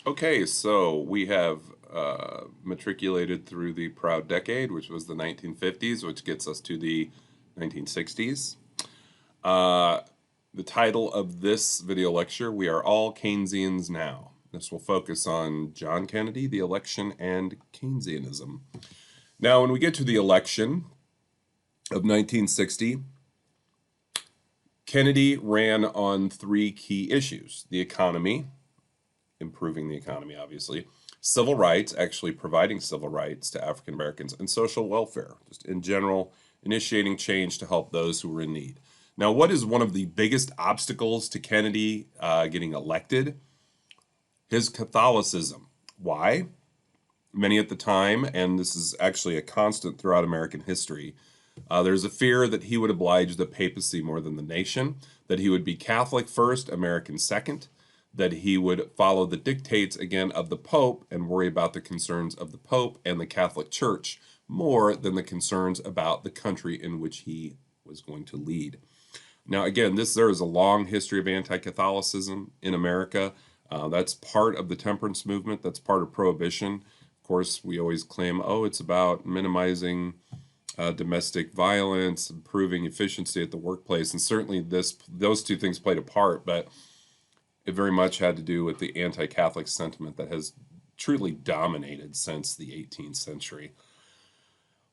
Okay, so we have matriculated through the proud decade, which was the 1950s, which gets us to the 1960s. Uh, the title of this video lecture, We Are All Keynesians Now. This will focus on John Kennedy, the election, and Keynesianism. Now, when we get to the election of 1960, Kennedy ran on three key issues: the economy, improving the economy, obviously, civil rights, actually providing civil rights to African Americans, and social welfare, just in general, initiating change to help those who were in need. Now, what is one of the biggest obstacles to Kennedy getting elected? His Catholicism. Why? Many at the time, and this is actually a constant throughout American history, there's a fear that he would oblige the papacy more than the nation, that he would be Catholic first, American second, that he would follow the dictates again of the Pope and worry about the concerns of the Pope and the Catholic Church more than the concerns about the country in which he was going to lead. Now, again, there is a long history of anti-Catholicism in America. That's part of the temperance movement. That's part of prohibition. Of course, we always claim, oh, it's about minimizing domestic violence, improving efficiency at the workplace, and certainly those two things played a part, but it very much had to do with the anti-Catholic sentiment that has truly dominated since the 18th century.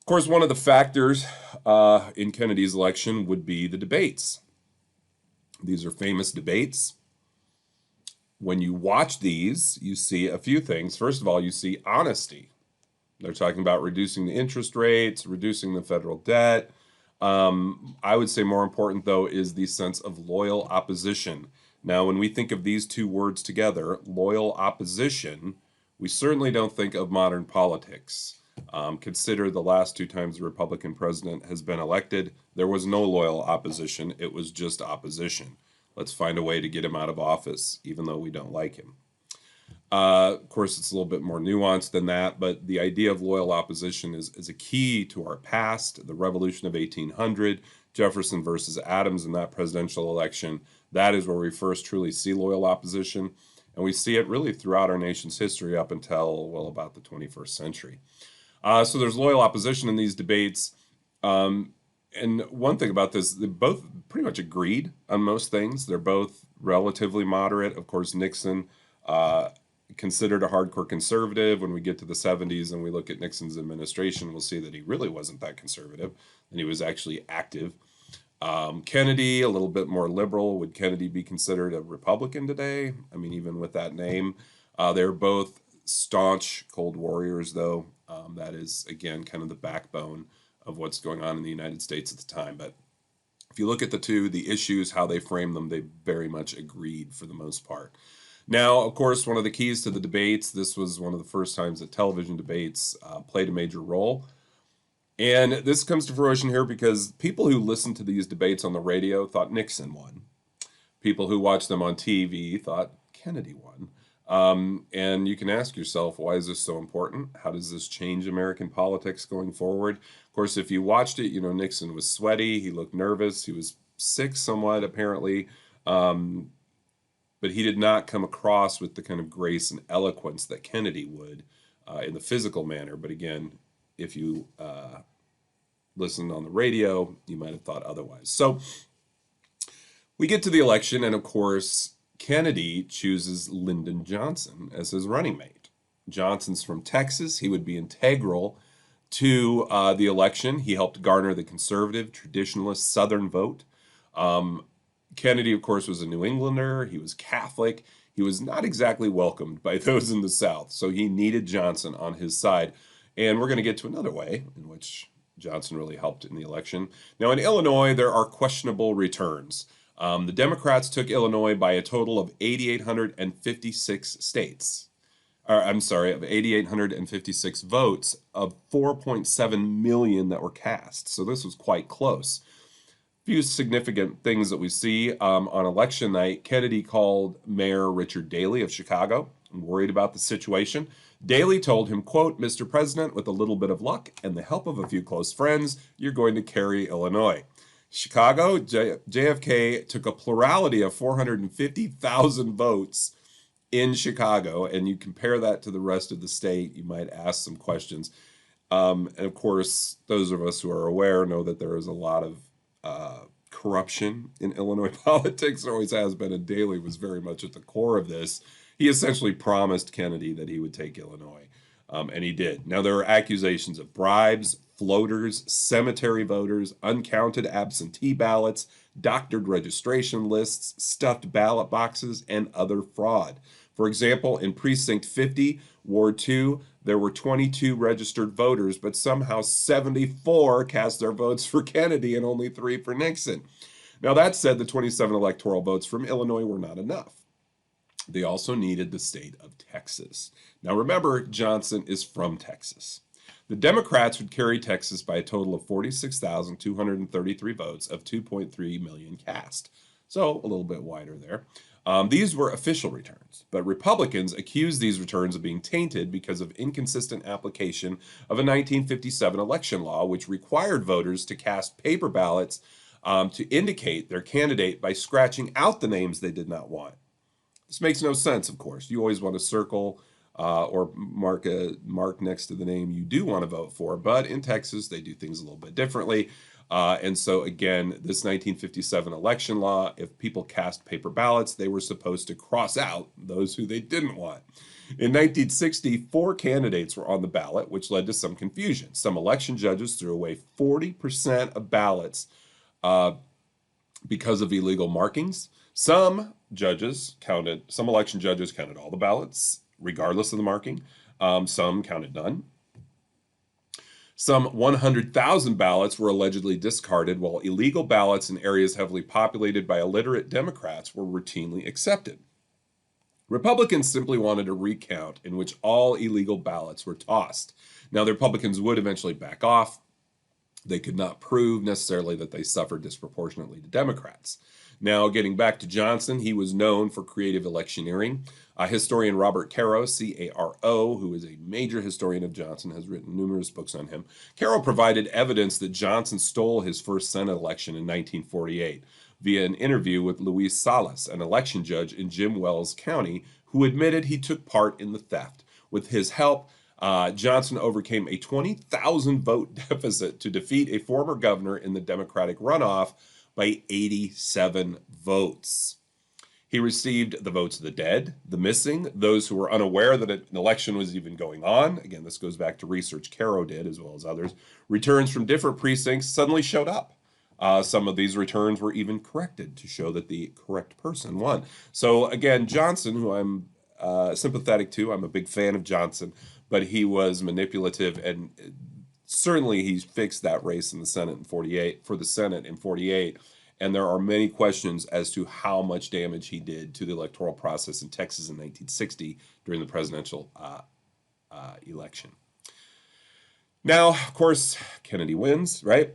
Of course, one of the factors in Kennedy's election would be the debates. These are famous debates. When you watch these, you see a few things. First of all, you see honesty. They're talking about reducing the interest rates, reducing the federal debt. I would say more important, though, is the sense of loyal opposition. Now, when we think of these two words together, loyal opposition, we certainly don't think of modern politics. Consider the last two times the Republican president has been elected, there was no loyal opposition, it was just opposition. Let's find a way to get him out of office, even though we don't like him. Of course, it's a little bit more nuanced than that, but the idea of loyal opposition is a key to our past, the Revolution of 1800, Jefferson versus Adams in that presidential election. That is where we first truly see loyal opposition, and we see it really throughout our nation's history up until, well, about the 21st century. So there's loyal opposition in these debates. And one thing about this, they both pretty much agreed on most things. They're both relatively moderate. Of course, Nixon considered a hardcore conservative. When we get to the 70s and we look at Nixon's administration, we'll see that he really wasn't that conservative, and he was actually active. Kennedy, a little bit more liberal. Would Kennedy be considered a Republican today? I mean, even with that name. They're both staunch Cold Warriors, though. That is, again, kind of the backbone of what's going on in the United States at the time. But if you look at the two, the issues, how they frame them, they very much agreed for the most part. Now, of course, one of the keys to the debates, this was one of the first times that television debates played a major role. And this comes to fruition here because people who listened to these debates on the radio thought Nixon won. People who watched them on TV thought Kennedy won. And you can ask yourself, why is this so important? How does this change American politics going forward? Of course, if you watched it, you know Nixon was sweaty. He looked nervous. He was sick somewhat, apparently. But he did not come across with the kind of grace and eloquence that Kennedy would in the physical manner. But again, if you listened on the radio, you might have thought otherwise. So we get to the election, and of course, Kennedy chooses Lyndon Johnson as his running mate. Johnson's from Texas. He would be integral to the election. He helped garner the conservative, traditionalist Southern vote. Kennedy, of course, was a New Englander. He was Catholic. He was not exactly welcomed by those in the South, so he needed Johnson on his side. And we're going to get to another way in which Johnson really helped in the election. Now, in Illinois, there are questionable returns. The Democrats took Illinois by a total of 8,856 states. I'm sorry, of 8,856 votes of 4.7 million that were cast. So this was quite close. Few significant things that we see on election night. Kennedy called Mayor Richard Daley of Chicago and worried about the situation. Daley told him, quote, "Mr. President, with a little bit of luck and the help of a few close friends, you're going to carry Illinois." Chicago, JFK took a plurality of 450,000 votes in Chicago, and you compare that to the rest of the state, you might ask some questions. And of course, those of us who are aware know that there is a lot of corruption in Illinois politics. There always has been, and Daley was very much at the core of this. He essentially promised Kennedy that he would take Illinois, and he did. Now, there are accusations of bribes, floaters, cemetery voters, uncounted absentee ballots, doctored registration lists, stuffed ballot boxes, and other fraud. For example, in Precinct 50, Ward 2, there were 22 registered voters, but somehow 74 cast their votes for Kennedy and only 3 for Nixon. Now, that said, the 27 electoral votes from Illinois were not enough. They also needed the state of Texas. Now, remember, Johnson is from Texas. The Democrats would carry Texas by a total of 46,233 votes of 2.3 million cast. So, a little bit wider there. These were official returns, but Republicans accused these returns of being tainted because of inconsistent application of a 1957 election law, which required voters to cast paper ballots to indicate their candidate by scratching out the names they did not want. This makes no sense, of course. You always want to circle or mark next to the name you do want to vote for, but in Texas, they do things a little bit differently. And so, again, this 1957 election law, if people cast paper ballots, they were supposed to cross out those who they didn't want. In 1960, 4 candidates were on the ballot, which led to some confusion. Some election judges threw away 40% of ballots because of illegal markings. Some election judges counted all the ballots, regardless of the marking. Some counted none. Some 100,000 ballots were allegedly discarded, while illegal ballots in areas heavily populated by illiterate Democrats were routinely accepted. Republicans simply wanted a recount in which all illegal ballots were tossed. Now, the Republicans would eventually back off. They could not prove necessarily that they suffered disproportionately to Democrats. Now, getting back to Johnson, he was known for creative electioneering. Historian Robert Caro, C-A-R-O, who is a major historian of Johnson, has written numerous books on him. Caro provided evidence that Johnson stole his first Senate election in 1948 via an interview with Luis Salas, an election judge in Jim Wells County, who admitted he took part in the theft. With his help, Johnson overcame a 20,000 vote deficit to defeat a former governor in the Democratic runoff by 87 votes. He received the votes of the dead, the missing, those who were unaware that an election was even going on. Again, this goes back to research Caro did, as well as others. Returns from different precincts suddenly showed up. Some of these returns were even corrected to show that the correct person won. So again, Johnson, who I'm sympathetic to, I'm a big fan of Johnson, but he was manipulative, and certainly he fixed that race in the Senate in 48 for the Senate in 48. And there are many questions as to how much damage he did to the electoral process in Texas in 1960 during the presidential election. Now, of course, Kennedy wins, right?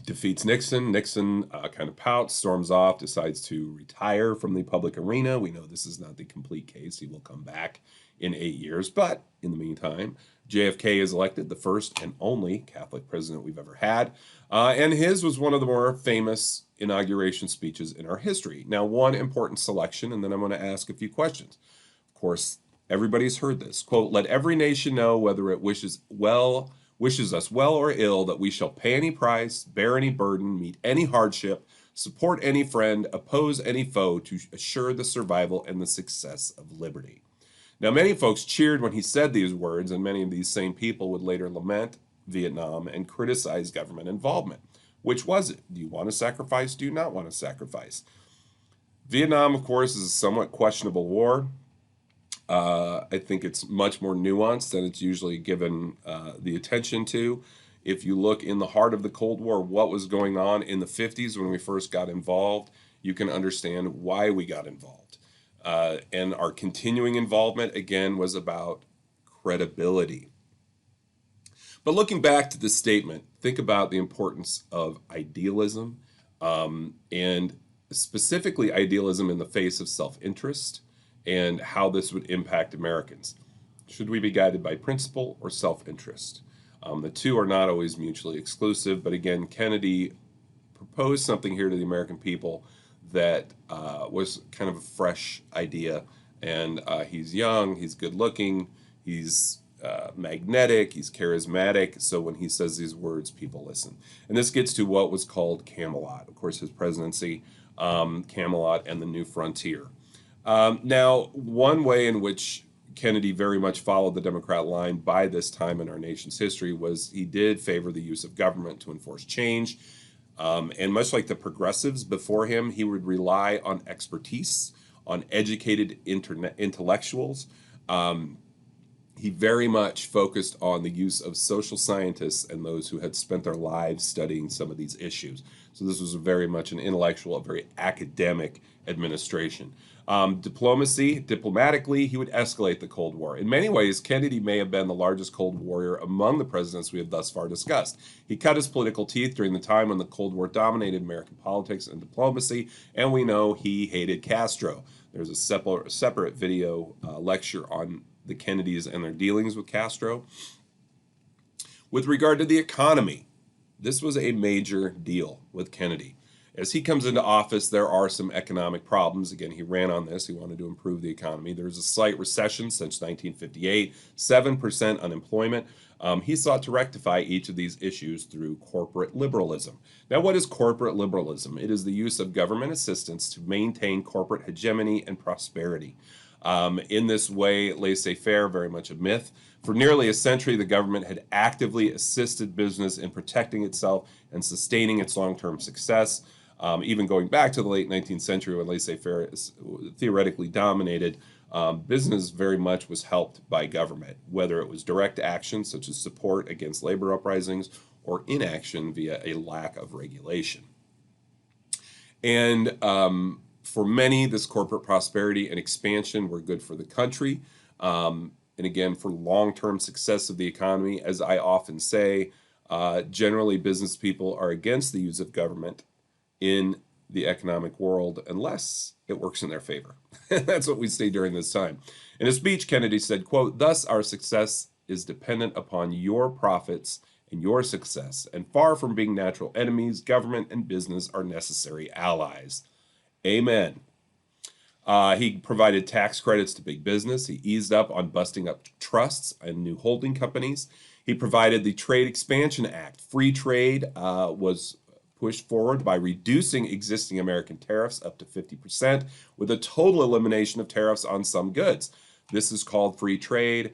Defeats Nixon. Nixon kind of pouts, storms off, decides to retire from the public arena. We know this is not the complete case. He will come back in 8 years. But in the meantime, JFK is elected the first and only Catholic president we've ever had. And his was one of the more famous inauguration speeches in our history. Now, one important selection, and then I'm going to ask a few questions. Of course, everybody's heard this. Quote, "Let every nation know whether it wishes us well or ill, that we shall pay any price, bear any burden, meet any hardship, support any friend, oppose any foe, to assure the survival and the success of liberty." Now, many folks cheered when he said these words, and many of these same people would later lament Vietnam and criticize government involvement. Which was it? Do you want to sacrifice? Do you not want to sacrifice? Vietnam, of course, is a somewhat questionable war. I think it's much more nuanced than it's usually given the attention to. If you look in the heart of the Cold War, what was going on in the 50s when we first got involved, you can understand why we got involved. And our continuing involvement, again, was about credibility. But looking back to this statement, think about the importance of idealism, and specifically idealism in the face of self-interest, and how this would impact Americans. Should we be guided by principle or self-interest? The two are not always mutually exclusive, but again, Kennedy proposed something here to the American people that was kind of a fresh idea And he's young, he's good looking, he's magnetic, he's charismatic. So when he says these words, people listen. And this gets to what was called Camelot. Of course, his presidency, Camelot and the New Frontier. Now, one way in which Kennedy very much followed the Democrat line by this time in our nation's history was he did favor the use of government to enforce change. And much like the progressives before him, he would rely on expertise, on educated intellectuals. He very much focused on the use of social scientists and those who had spent their lives studying some of these issues. So this was very much an intellectual, a very academic administration. Diplomatically, he would escalate the Cold War. In many ways, Kennedy may have been the largest Cold Warrior among the presidents we have thus far discussed. He cut his political teeth during the time when the Cold War dominated American politics and diplomacy, and we know he hated Castro. There's a separate video lecture on the Kennedys and their dealings with Castro. With regard to the economy, this was a major deal with Kennedy. As he comes into office, there are some economic problems. Again, he ran on this. He wanted to improve the economy. There's a slight recession since 1958, 7% unemployment. He sought to rectify each of these issues through corporate liberalism. Now, what is corporate liberalism? It is the use of government assistance to maintain corporate hegemony and prosperity. In this way, laissez-faire, very much a myth. For nearly a century, the government had actively assisted business in protecting itself and sustaining its long-term success. Even going back to the late 19th century when laissez-faire theoretically dominated, business very much was helped by government, whether it was direct action such as support against labor uprisings or inaction via a lack of regulation. And for many, this corporate prosperity and expansion were good for the country. And again, for long-term success of the economy, as I often say, generally business people are against the use of government in the economic world unless it works in their favor. That's what we see during this time. In a speech, Kennedy said, quote, "Thus our success is dependent upon your profits and your success, and far from being natural enemies, government and business are necessary allies." Amen. He provided tax credits to big business. He eased up on busting up trusts and new holding companies. He provided the Trade Expansion Act. Free trade was pushed forward by reducing existing American tariffs up to 50%, with a total elimination of tariffs on some goods. This is called free trade.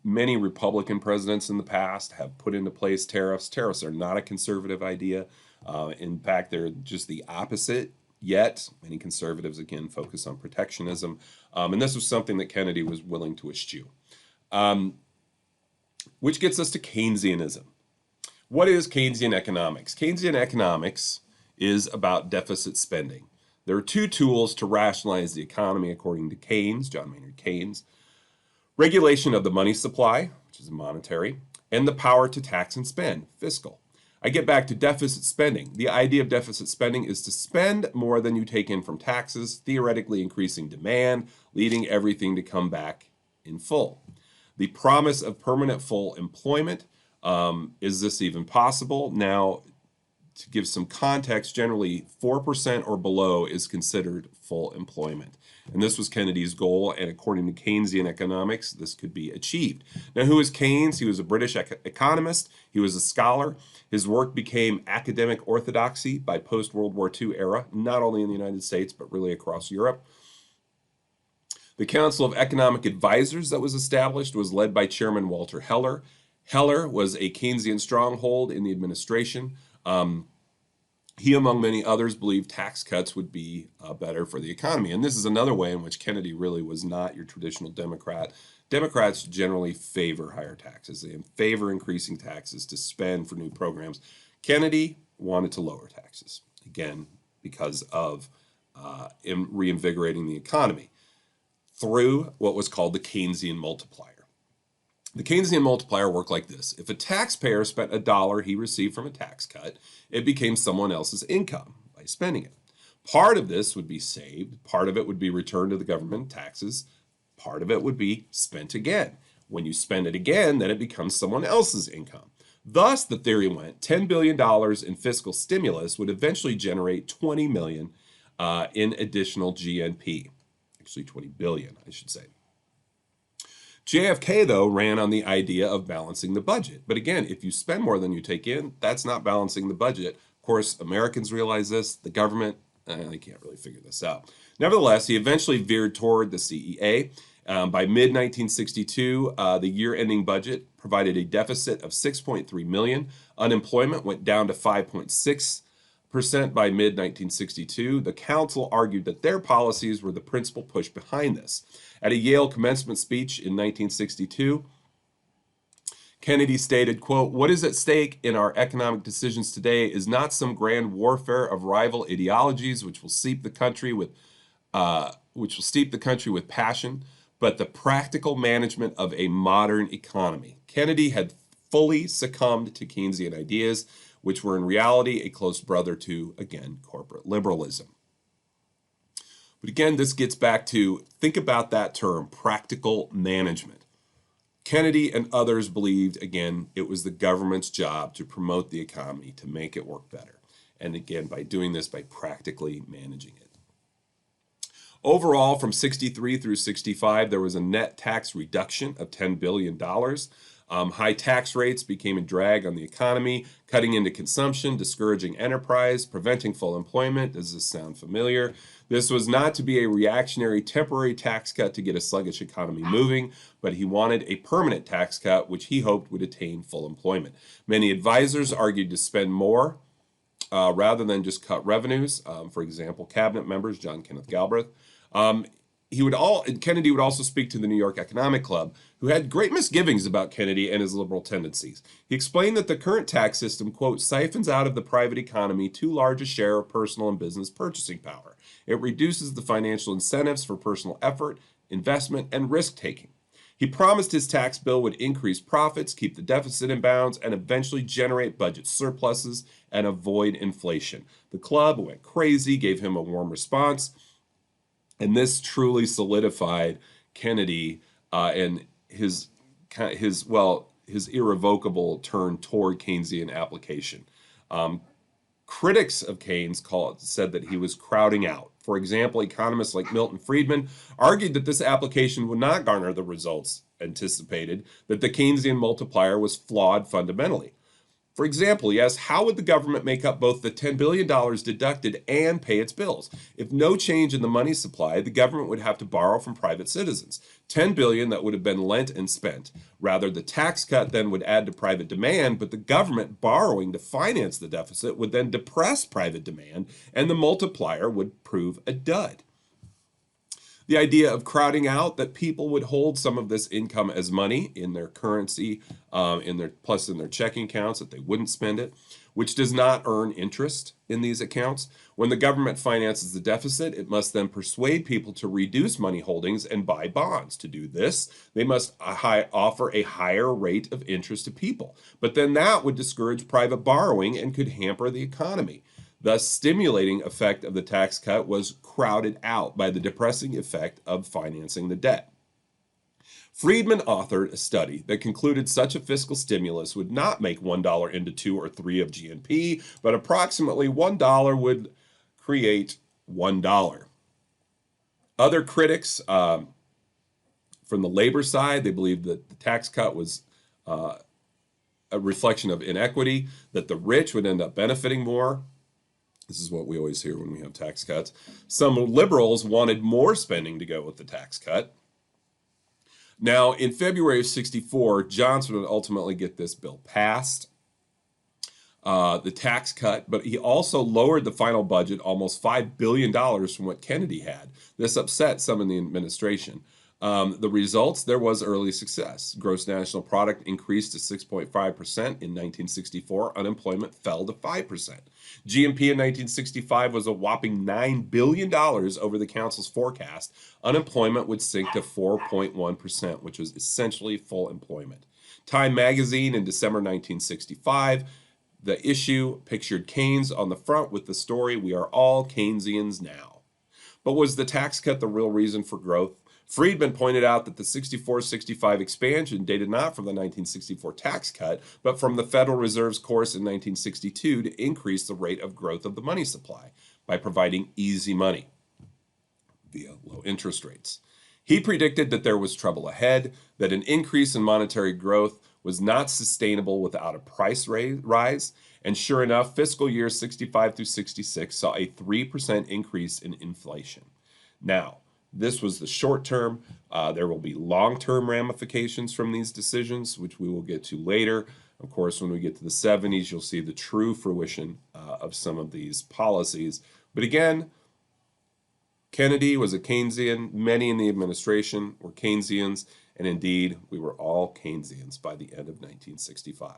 Many Republican presidents in the past have put into place tariffs. Tariffs are not a conservative idea. In fact, they're just the opposite. Yet, many conservatives, again, focus on protectionism. And this was something that Kennedy was willing to eschew. Which gets us to Keynesianism. What is Keynesian economics? Keynesian economics is about deficit spending. There are two tools to rationalize the economy, according to Keynes, John Maynard Keynes. Regulation of the money supply, which is monetary, and the power to tax and spend, fiscal. I get back to deficit spending. The idea of deficit spending is to spend more than you take in from taxes, theoretically increasing demand, leading everything to come back in full. The promise of permanent full employment, is this even possible? Now, to give some context, generally 4% or below is considered full employment. And this was Kennedy's goal, and according to Keynesian economics, this could be achieved. Now, who is Keynes? He was a British economist. He was a scholar. His work became academic orthodoxy by post-World War II era, not only in the United States, but really across Europe. The Council of Economic Advisors that was established was led by Chairman Walter Heller. Heller was a Keynesian stronghold in the administration. He, among many others, believed tax cuts would be better for the economy. And this is another way in which Kennedy really was not your traditional Democrat. Democrats generally favor higher taxes. They favor increasing taxes to spend for new programs. Kennedy wanted to lower taxes, again, because of reinvigorating the economy through what was called the Keynesian multiplier. The Keynesian multiplier worked like this. If a taxpayer spent $1 he received from a tax cut, it became someone else's income by spending it. Part of this would be saved, part of it would be returned to the government taxes, part of it would be spent again. When you spend it again, then it becomes someone else's income. Thus, the theory went, $10 billion in fiscal stimulus would eventually generate $20 million in additional GNP. actually 20 billion, I should say. JFK, though, ran on the idea of balancing the budget. But again, if you spend more than you take in, that's not balancing the budget. Of course, Americans realize this. The government, they can't really figure this out. Nevertheless, he eventually veered toward the CEA. By mid-1962, the year-ending budget provided a deficit of 6.3 million. Unemployment went down to 5.6% by mid-1962. The council argued that their policies were the principal push behind this. At a Yale commencement speech in 1962, Kennedy stated, quote, "What is at stake in our economic decisions today is not some grand warfare of rival ideologies which will steep the country with passion, but the practical management of a modern economy." Kennedy had fully succumbed to Keynesian ideas, which were in reality a close brother to, again, corporate liberalism. But again, this gets back to, think about that term, practical management. Kennedy and others believed, again, it was the government's job to promote the economy, to make it work better. And again, by doing this, by practically managing it. Overall, from 63 through 65, there was a net tax reduction of $10 billion. High tax rates became a drag on the economy, cutting into consumption, discouraging enterprise, preventing full employment. Does this sound familiar? This was not to be a reactionary temporary tax cut to get a sluggish economy moving, but he wanted a permanent tax cut, which he hoped would attain full employment. Many advisors argued to spend more rather than just cut revenues. For example, cabinet members, John Kenneth Galbraith. Kennedy would also speak to the New York Economic Club, who had great misgivings about Kennedy and his liberal tendencies. He explained that the current tax system, quote, "siphons out of the private economy too large a share of personal and business purchasing power. It reduces the financial incentives for personal effort, investment, and risk-taking." He promised his tax bill would increase profits, keep the deficit in bounds, and eventually generate budget surpluses and avoid inflation. The club went crazy, gave him a warm response, and this truly solidified Kennedy and his irrevocable turn toward Keynesian application. Critics of Keynes said that he was crowding out. For example, economists like Milton Friedman argued that this application would not garner the results anticipated, that the Keynesian multiplier was flawed fundamentally. For example, he asked, how would the government make up both the $10 billion deducted and pay its bills? If no change in the money supply, the government would have to borrow from private citizens. $10 billion that would have been lent and spent. Rather, the tax cut then would add to private demand, but the government borrowing to finance the deficit would then depress private demand, and the multiplier would prove a dud. The idea of crowding out, that people would hold some of this income as money in their currency, in their checking accounts, that they wouldn't spend it, which does not earn interest in these accounts. When the government finances the deficit, it must then persuade people to reduce money holdings and buy bonds. To do this, they must offer a higher rate of interest to people. But then that would discourage private borrowing and could hamper the economy. The stimulating effect of the tax cut was crowded out by the depressing effect of financing the debt. Friedman authored a study that concluded such a fiscal stimulus would not make $1 into 2 or 3 of GNP, but approximately $1 would create $1. Other critics from the labor side, they believed that the tax cut was a reflection of inequity, that the rich would end up benefiting more. This is what we always hear when we have tax cuts. Some liberals wanted more spending to go with the tax cut. Now, in February of 64, Johnson would ultimately get this bill passed, the tax cut, but he also lowered the final budget almost $5 billion from what Kennedy had. This upset some in the administration. The results, there was early success. Gross national product increased to 6.5% in 1964. Unemployment fell to 5%. GNP in 1965 was a whopping $9 billion over the council's forecast. Unemployment would sink to 4.1%, which was essentially full employment. Time magazine in December 1965, the issue pictured Keynes on the front with the story, "We are all Keynesians now." But was the tax cut the real reason for growth? Friedman pointed out that the 64-65 expansion dated not from the 1964 tax cut, but from the Federal Reserve's course in 1962 to increase the rate of growth of the money supply by providing easy money. via low interest rates. He predicted that there was trouble ahead, that an increase in monetary growth was not sustainable without a price rise, and sure enough, fiscal years 65 through 66 saw a 3% increase in inflation. Now, this was the short term. There will be long term ramifications from these decisions, which we will get to later. Of course, when we get to the 70s, you'll see the true fruition of some of these policies. But again, Kennedy was a Keynesian. Many in the administration were Keynesians. And indeed, we were all Keynesians by the end of 1965.